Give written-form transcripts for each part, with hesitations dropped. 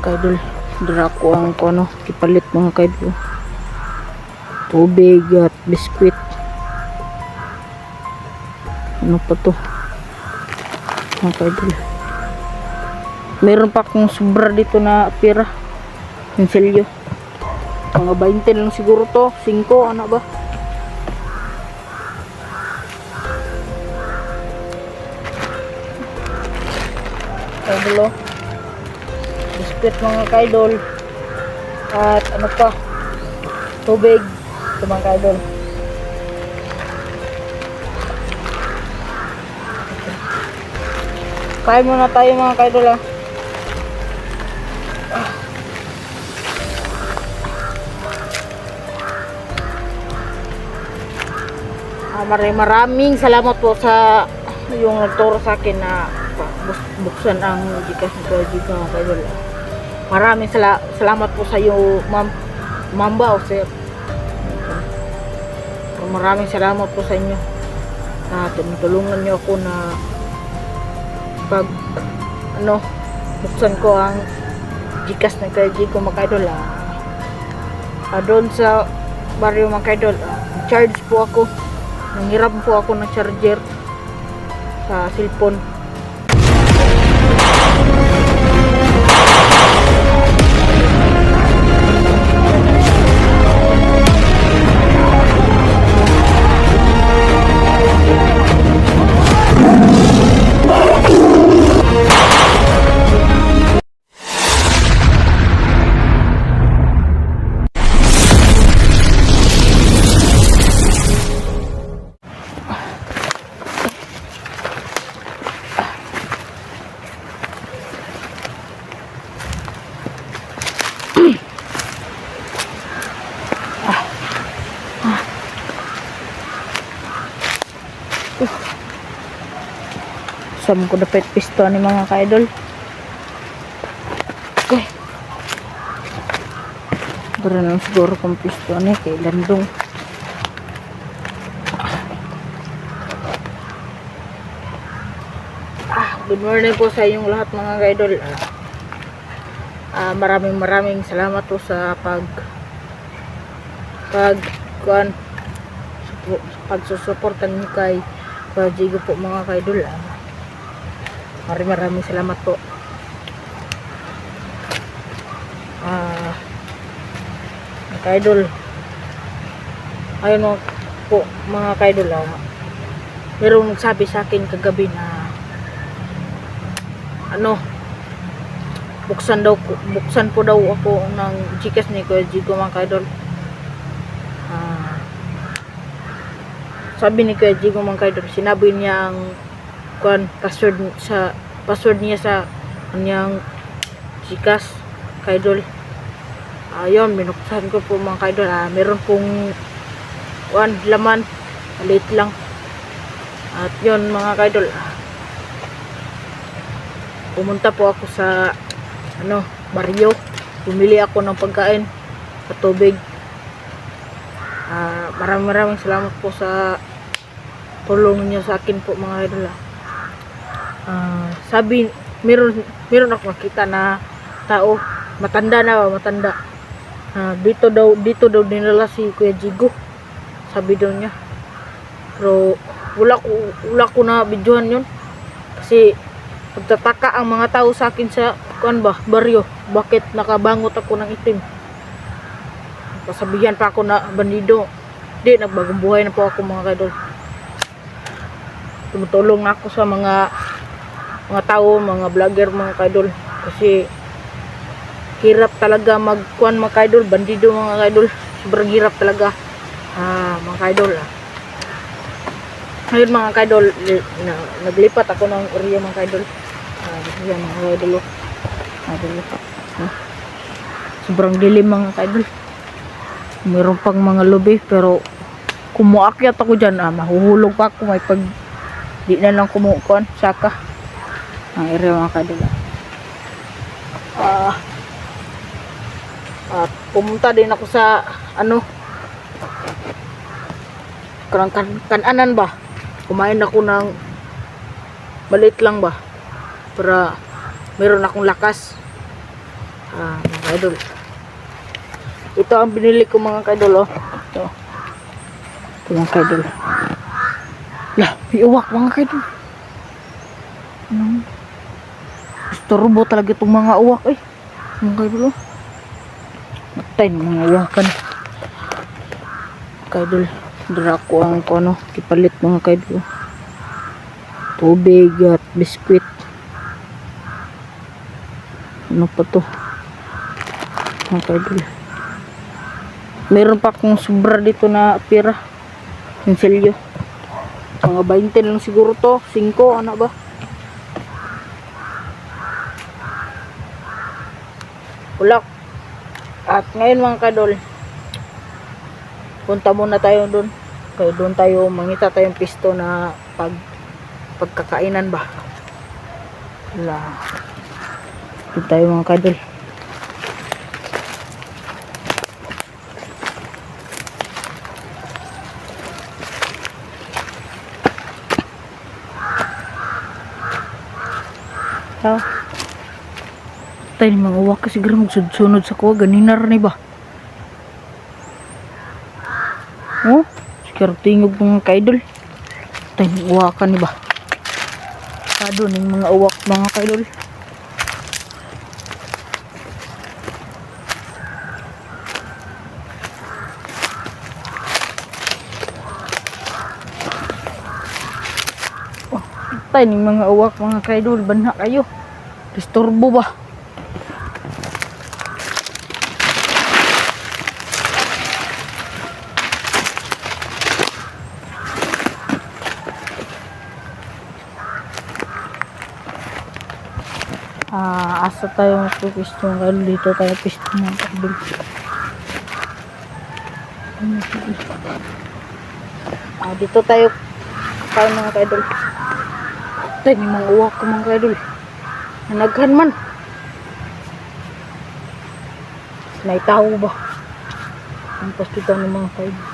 Kaidol, dira ko ang ano, ipalit mga kaidol. Tubig at biskwit. Ano pa to? Mga kaidol. Meron pa akong sobra dito na pera. Pinselyo. Mga 20 lang siguro to. 5, ano ba? Kaidol, oh. Biscuit mga kaidol. At ano pa? Tubig. Ito mga kaidol. Kain muna tayo mga kaidol, ah. Maraming salamat po sa yung nagturo sa akin na buksan ang Gcash ni Kuya Jigo mga kaidol. Maraming salamat po sa iyo, Mamba o sir. Maraming salamat po sa inyo na tinutulungan niyo ako na pag ano buksan ko ang Gcash ni Kuya Jigo mga kaidol. Doon sa baryo mga kaidol, charge po ako. Nangiram po ako ng charger sa cellphone. Sama ko dapat pisto ni mga kaidol. Okay. Berenang siguro kong pisto ni kay landong. Good morning po sa inyong lahat mga kaidol. Maraming salamat po sa pagsusuportan niyo kay Kuya Jigo po mga kaidol. Maraming salamat po. Mga kaidol, ayun po mga kaidol, merong nagsabi sa akin kagabi na ano, buksan po daw ako ng Gcash ni Kuya Jigo mga kaidol. Sabi ni Kuya Jigo mga kaidol, sinabi niya ang password niya sa kanyang Gcash kaidol. Ayun, binuksan ko po mga kaidol. Meron pong laman, maliit lang. At yun mga kaidol, pumunta po ako sa baryo, bumili ako ng pagkain at tubig. Maraming salamat po sa tulong niyo sa akin po mga kaidol. Sabi, meron ako nakita na tao, matanda. Dito daw dinala si Kuya Jigo, sabi daw niya. Pero wala ko na videohan yun kasi pagtataka ang mga tao sa akin sa baryo, bakit nakabangot ako ng itim. Pasabihan pa ako na bandido. Di, nagbagong buhay na po ako mga kaidol. Tumutulong ako sa mga tao, mga vlogger mga kaidol, kasi hirap talaga mga kaidol, bandido mga kaidol, sobrang hirap talaga mga kaidol. Ngayon mga kaidol, naglipat ako ng area mga kaidol. Yan mga kaidol, sobrang dilim mga kaidol. Meron pang mga lobby, pero kumuakyat ako dyan, mahuhulog pa ako, may pag di na lang kumukuan saka ang area mga kaidol. At pumunta din ako sa kananan ba, kumain ako ng maliit lang ba para meron akong lakas. Mga kaidol. Ito ang binili ko mga kaidol, oh. Ito. Ito mga kaidol. Lah, may uwak mga kaidol. Istorbo talaga itong mga uwak, eh. Mga kaidol, oh. Matay ng mga uwakan. Kaidol. Dara ko ang ano, kipalit mga kaidol. Tubig at biskwit. Ano pa to? Mga kaidol. Meron pa akong sobra dito na pera. Pinselyo. Mga 20 lang siguro to. 5, ano ba? Ulak. At ngayon mga kaidol, punta muna tayo doon. Kaya doon tayo, mangita tayong pisto na pagkakainan ba. Wala. Doon tayo mga kaidol. Tayo mga uwak kasi siguro magsudsunod sa kuha. Ganinar ni ba? Oh, siguro tingog mga kaidol. Tayo mga uwakan ni ba? Sado ng mga uwak mga kaidol. Oh, tayo ng mga uwak mga kaidol. Banha kayo. Disturbo ba? Asa tayo magpipisto ngayon. Dito tayo pisto mga kaidol. Dito tayo mga kaidol. Tayo may mga uwak ko mga kaidol. Nanaghan man. Naitaw ba? Ang pastitan ng mga kaidol.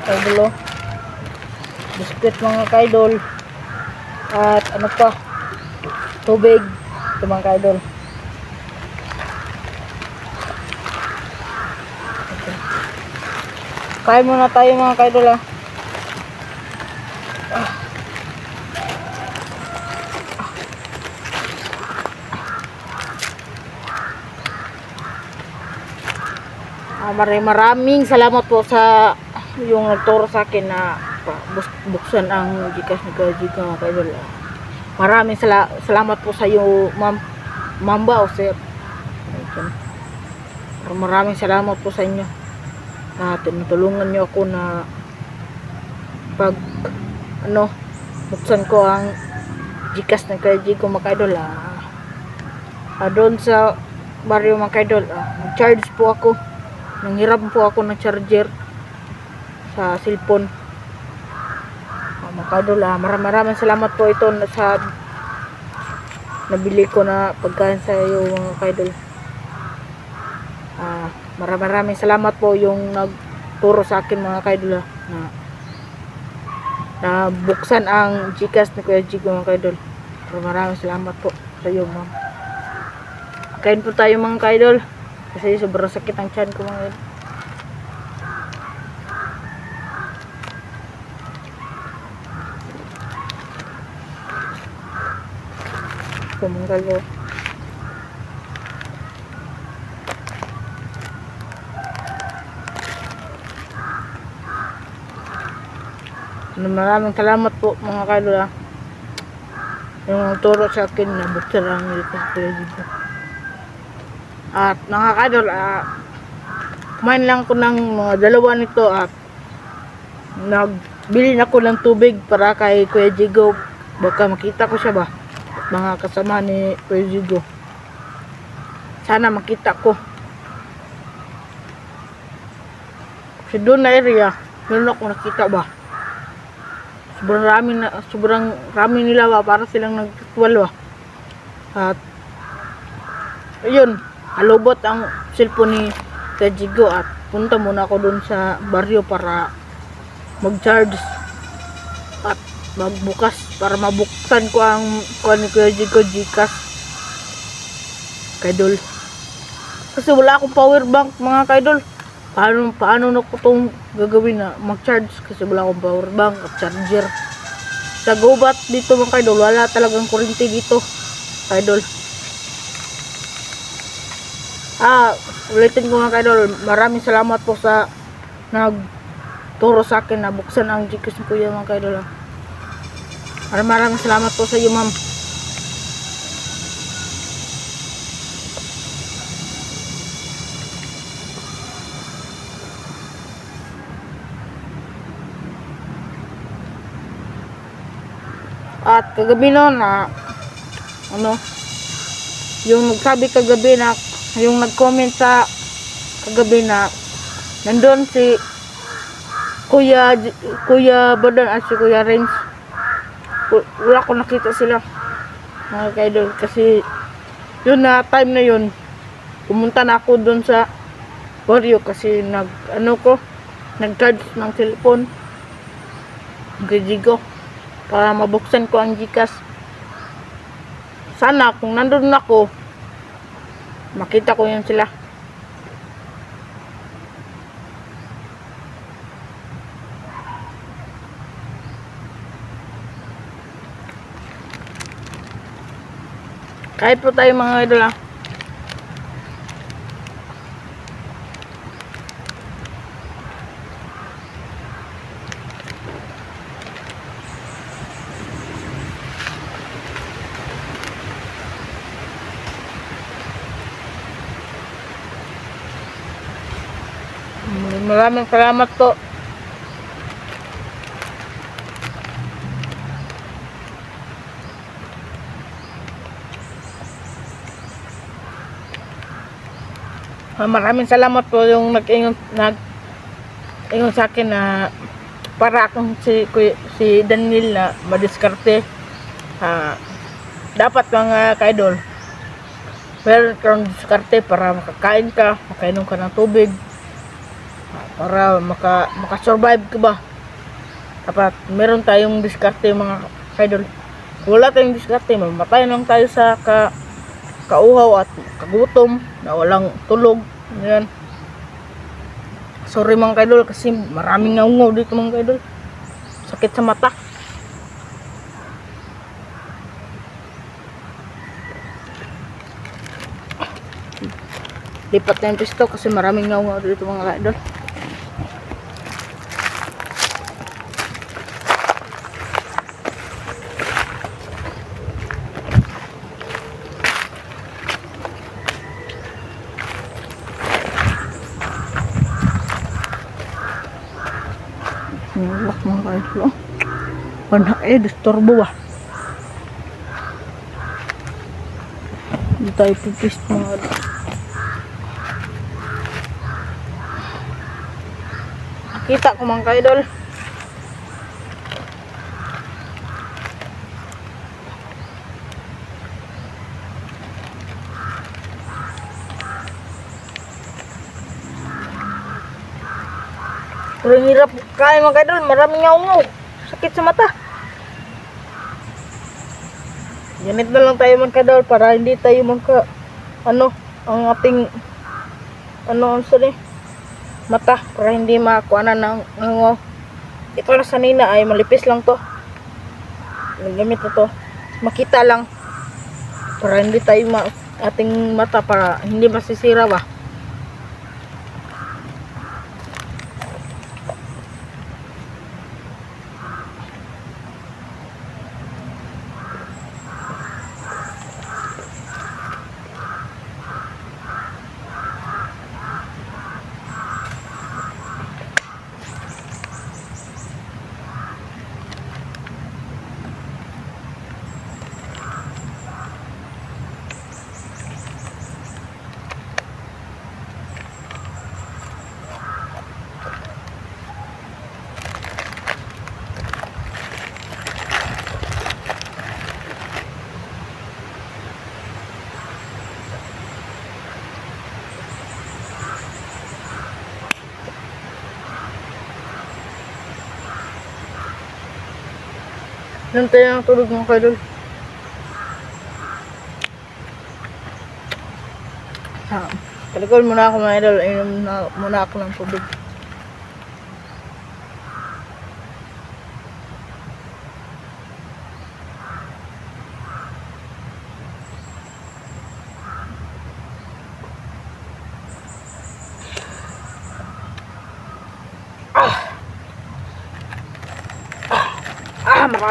Kaidol, oh. Biscuit mga kaidol. At ano pa? Tubig. Ito mga kaidol. Okay. Kain muna tayo mga kaidol, ah. Maraming salamat po sa yung nagturo sa akin na buksan ang Gcash ni Kuya Jigo mga kaidol. Maraming salamat po sa iyo, ma'am ba o sir. Maraming salamat po sa inyo na tinutulungan niyo ako na buksan ko ang Gcash ni Kuya Jigo mga kaidol. Doon sa baryo mga kaidol, nag-charge po ako. Nanghiram po ako ng charger sa cellphone. Mga kaidol, maraming salamat po ito sa nabili ko na pagkain sa iyo mga kaidol. Maraming salamat po yung nagturo sa akin mga kaidol na buksan ang Gcash ni Kuya Jigo mga kaidol. Maraming salamat po sa iyo ma'am. Kain po tayo mga kaidol kasi sobrang sakit ang tiyan ko mga kaidol. Kumangalo. Maraming salamat po mga kaidol, yung turo sa akin na buksan ang Gcash dito. At mga kaidol, kumain lang ko ng mga dalawa nito at nagbili na ko ng tubig para kay Kuya Jigo, baka makita ko siya ba, mga kasama ni Kuya Jigo. Sana makita ko. Kasi doon na area, meron ako nakita ba. Sobrang rami nila ba, para silang nagtutwal ba. At ayun, halobot ang cellphone ni Kuya Jigo at punta muna ako dun sa baryo para mag-charge at magbukas para mabuksan ko ang kuha ni Kuya Jigo Gcash kaidol. Kasi wala akong power bank mga kaidol. Paano na ko itong gagawin na mag-charge kasi wala akong power bank at charger. Sa gubat dito mga kaidol, wala talagang kuryente dito kaidol. Ulitin ko mga kaidol, maraming salamat po sa nagturo sa akin na buksan ang Gcash ko yan mga kaidol. Maraming salamat po sa iyo ma'am. At kagabi no na yung nagsabi kagabi na yung nag-comment sa kagabi na nandun si Kuya Badan at si Kuya Renz, wala ko nakita sila mga kaidol kasi yun na time na yun pumunta na ako dun sa baryo kasi nag-charge ng cellphone Kuya Jigo para mabuksan ko ang Gcash. Sana kung nandun ako makita ko yun sila. Kahit po tayo mga idol Maraming salamat po. Maraming salamat po yung nag-ingon sa akin na para akong si Daniel na madiskarte. Dapat mga kaidol meron kang diskarte para makakain ka, makainom ka ng tubig, para makasurvive ka ba. Dapat meron tayong diskarte mga kaidol. Wala tayong diskarte, mamatay lang tayo sa kauhaw at kagutom na walang tulog. Yan. Sorry mga kaidol kasi maraming ngaungaw dito mga kaidol. Sakit sa mata. Lipat na yung pisto kasi maraming ngaungaw dito mga kaidol. Nilak mga kaidol. Panak disturbo ba. Hindi tayo pipist mga kaidol. Nakita ko mga kaidol. Pero hirap kaya mga kaidol, maraming ngaungaw, sakit sa mata. Ganit na lang tayo mga kaidol para hindi tayo ang ating mata para hindi makuha ng ngaungaw. Ito na sanina ay malipis lang to. Gamit ito, makita lang para hindi tayo ating mata para hindi masisira ba. Nantay ang tulog mga kaidol. Talikod muna ako mga idol. Inom na muna ako ng tubig.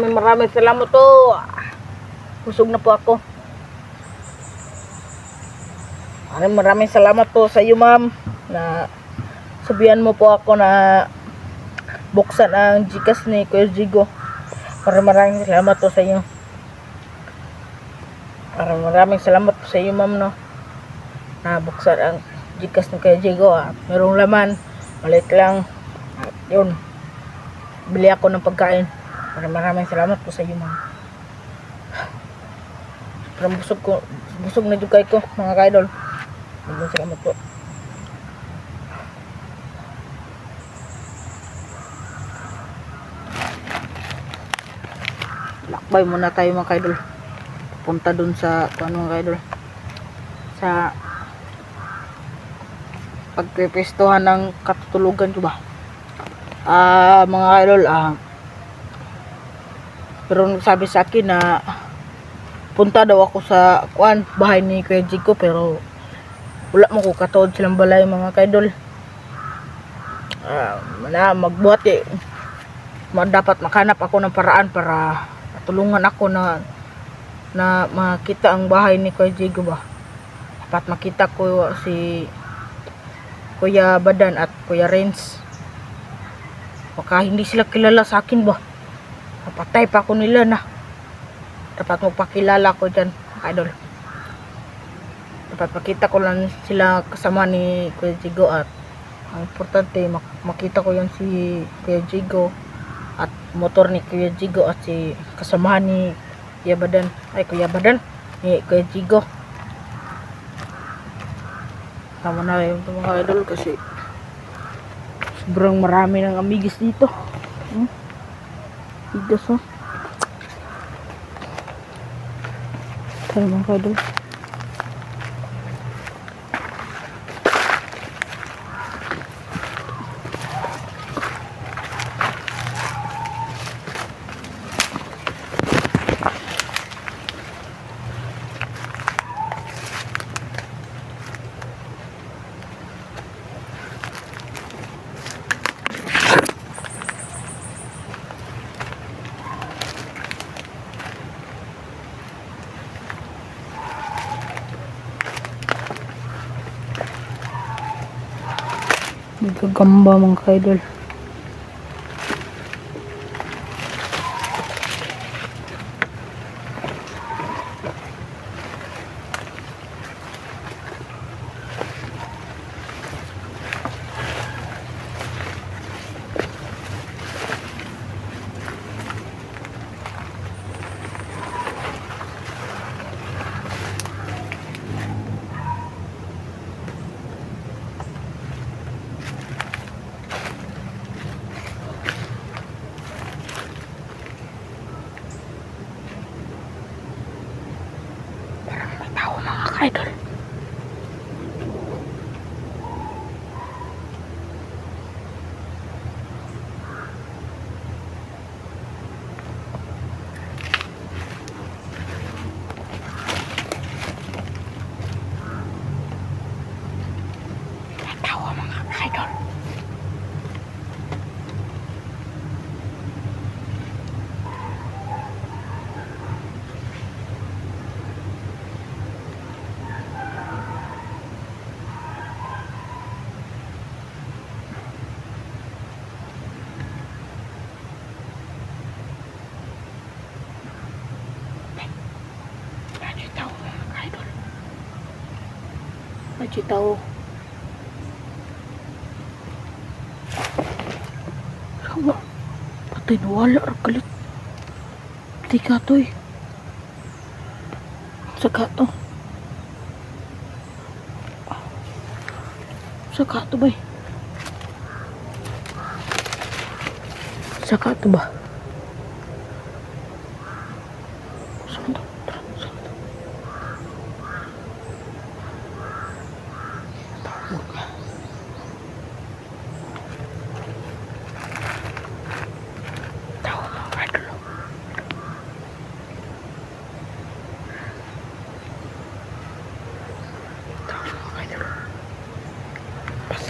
Maraming salamat to. Busog na po ako. Maraming salamat po sa iyo, ma'am, na sabihan mo po ako na buksan ang Gcash ni Kuya Jigo. Maraming salamat po sa iyo. Maraming salamat po sa iyo, ma'am, no, na buksan ang Gcash ni Kuya Jigo. Merong laman, maliit lang. At yun, bili ako ng pagkain. Maraming salamat po sa iyo, ma'am. Parang busog na jugay ko mga kaidol. Maraming salamat po. Lakbay muna tayo mga kaidol. Punta dun sa mga kaidol, sa pagpipistuhan ng katutulugan ko ba. Mga kaidol, pero sabi sa akin na punta daw ako sa bahay ni Kuya Jigo, pero wala mo ko katuod silang balay mga kaidol. Magbuhat dapat makanap ako ng paraan para tulungan ako na makita ang bahay ni Kuya Jigo ba. Dapat makita ko si Kuya Badan at Kuya Renz. Baka hindi sila kilala sa akin ba. Napatay pa ako nila na. Dapat magpakilala ko dyan, idol. Dapat makita ko lang sila kasama ni Kuya Jigo, at ang importante makita ko yan si Kuya Jigo at motor ni Kuya Jigo at si kasamahan ni Kuya Badan ni Kuya Jigo. Tama na yung mga idol kasi sobrang marami ng amigos dito. Bigas, oh. Tayo mga kaidol. Gagamba mga kaidol. Idol. Tawa mga idol. Macitaw. Sama. Patay na wala. Kalit. Tika to eh. Saka to. Saka to ba eh. Saka to ba?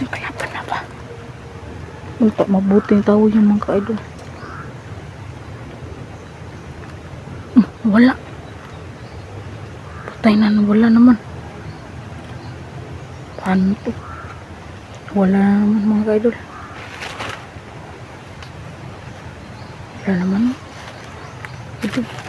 Kalaban na ba? Unta mabuting tao yung mga ka-idol. Wala. Patay na, wala naman. Paano to? Wala naman mga ka-idol. Wala naman. Ito.